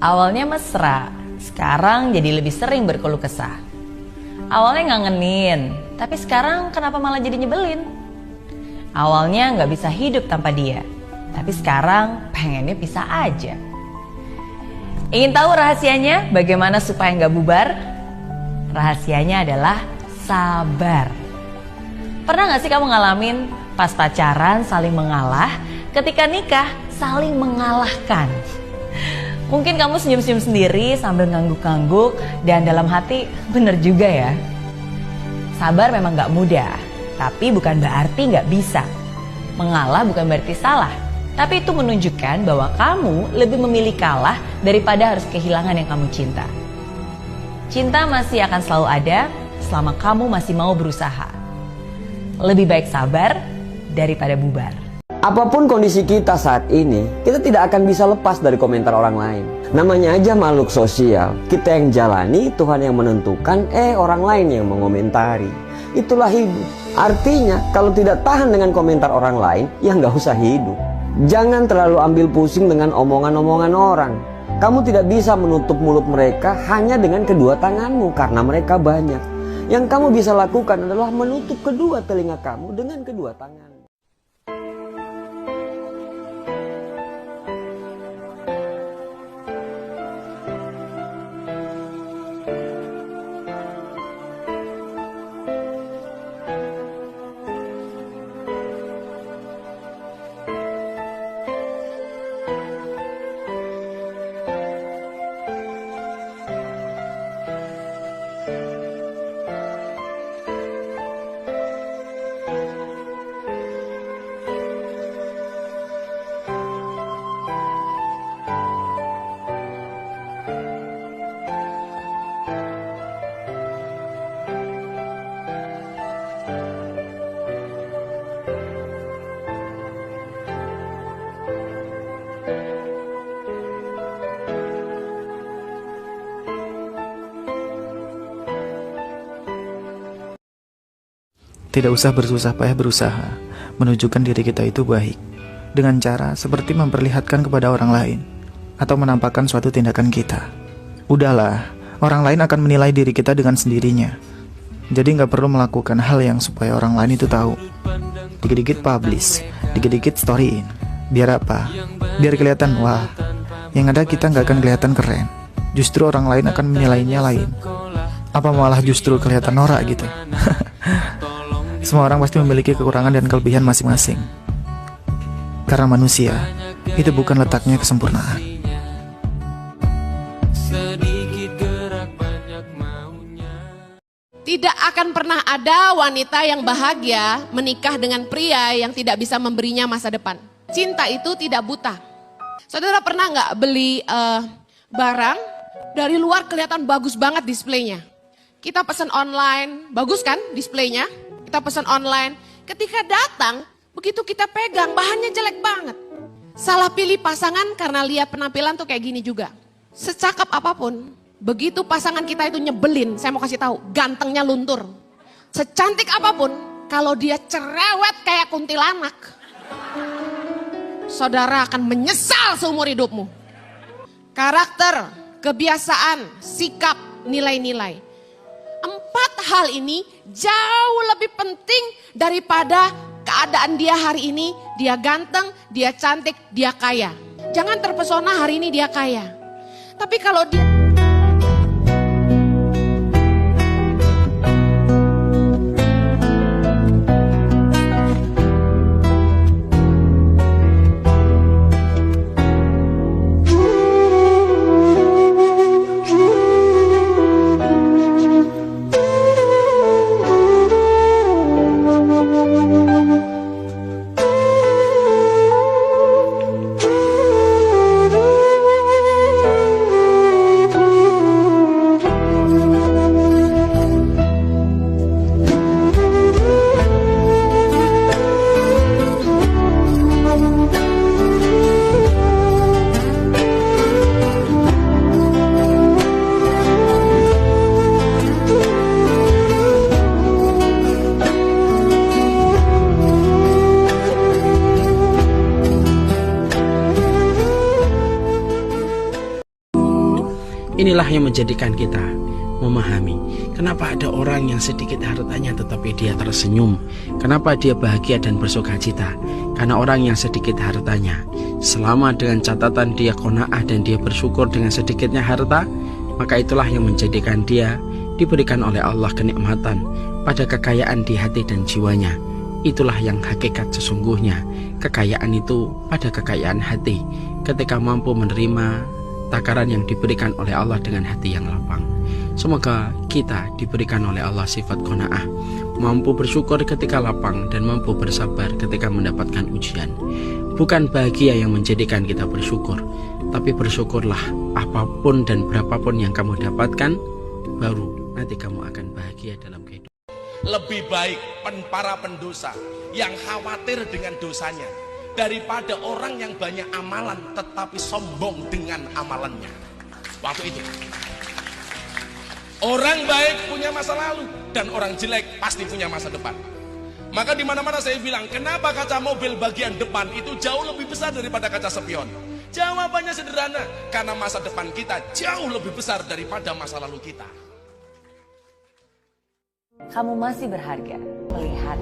Awalnya mesra, sekarang jadi lebih sering berkeluh kesah. Awalnya ngangenin, tapi sekarang kenapa malah jadi nyebelin? Awalnya nggak bisa hidup tanpa dia, tapi sekarang pengennya pisah aja. Ingin tahu rahasianya bagaimana supaya nggak bubar? Rahasianya adalah sabar. Pernah nggak sih kamu ngalamin pas pacaran saling mengalah, ketika nikah saling mengalahkan? Mungkin kamu senyum-senyum sendiri sambil ngangguk-ngangguk dan dalam hati bener juga ya. Sabar memang gak mudah, tapi bukan berarti gak bisa. Mengalah bukan berarti salah, tapi itu menunjukkan bahwa kamu lebih memilih kalah daripada harus kehilangan yang kamu cinta. Cinta masih akan selalu ada selama kamu masih mau berusaha. Lebih baik sabar daripada bubar. Apapun kondisi kita saat ini, kita tidak akan bisa lepas dari komentar orang lain. Namanya aja makhluk sosial. Kita yang jalani, Tuhan yang menentukan, orang lain yang mengomentari. Itulah hidup. Artinya, kalau tidak tahan dengan komentar orang lain, ya nggak usah hidup. Jangan terlalu ambil pusing dengan omongan-omongan orang. Kamu tidak bisa menutup mulut mereka hanya dengan kedua tanganmu, karena mereka banyak. Yang kamu bisa lakukan adalah menutup kedua telinga kamu dengan kedua tangan. Tidak usah bersusah payah berusaha menunjukkan diri kita itu baik dengan cara seperti memperlihatkan kepada orang lain atau menampakkan suatu tindakan kita. Udahlah, orang lain akan menilai diri kita dengan sendirinya. Jadi nggak perlu melakukan hal yang supaya orang lain itu tahu. Dikit-dikit publish, dikit-dikit storyin. Biar apa? Biar kelihatan, wah, yang ada kita nggak akan kelihatan keren. Justru orang lain akan menilainya lain. Apa malah justru kelihatan norak gitu? Semua orang pasti memiliki kekurangan dan kelebihan masing-masing. Karena manusia, itu bukan letaknya kesempurnaan. Tidak akan pernah ada wanita yang bahagia menikah dengan pria yang tidak bisa memberinya masa depan. Cinta itu tidak buta. Saudara pernah nggak beli barang dari luar kelihatan bagus banget displaynya? Kita pesan online, bagus kan displaynya? Kita pesan online, ketika datang, begitu kita pegang, bahannya jelek banget. Salah pilih pasangan karena lihat penampilan tuh kayak gini juga. Secakap apapun, begitu pasangan kita itu nyebelin, saya mau kasih tahu, gantengnya luntur. Secantik apapun, kalau dia cerewet kayak kuntilanak, saudara akan menyesal seumur hidupmu. Karakter, kebiasaan, sikap, nilai-nilai. 4 hal ini jauh lebih penting daripada keadaan dia hari ini. Dia ganteng, dia cantik, dia kaya. Jangan terpesona hari ini dia kaya. Tapi kalau dia... Inilah yang menjadikan kita memahami kenapa ada orang yang sedikit hartanya tetapi dia tersenyum, kenapa dia bahagia dan bersukacita. Karena orang yang sedikit hartanya, selama dengan catatan dia qanaah dan dia bersyukur dengan sedikitnya harta, maka itulah yang menjadikan dia diberikan oleh Allah kenikmatan pada kekayaan di hati dan jiwanya. Itulah yang hakikat sesungguhnya. Kekayaan itu pada kekayaan hati, ketika mampu menerima takaran yang diberikan oleh Allah dengan hati yang lapang. Semoga kita diberikan oleh Allah sifat qanaah, mampu bersyukur ketika lapang dan mampu bersabar ketika mendapatkan ujian. Bukan bahagia yang menjadikan kita bersyukur, tapi bersyukurlah apapun dan berapapun yang kamu dapatkan, baru nanti kamu akan bahagia dalam kehidupan. Lebih baik para pendosa yang khawatir dengan dosanya daripada orang yang banyak amalan tetapi sombong dengan amalannya. Waktu itu orang baik punya masa lalu dan orang jelek pasti punya masa depan. Maka di mana-mana saya bilang, kenapa kaca mobil bagian depan itu jauh lebih besar daripada kaca spion? Jawabannya sederhana, karena masa depan kita jauh lebih besar daripada masa lalu kita. Kamu masih berharga melihat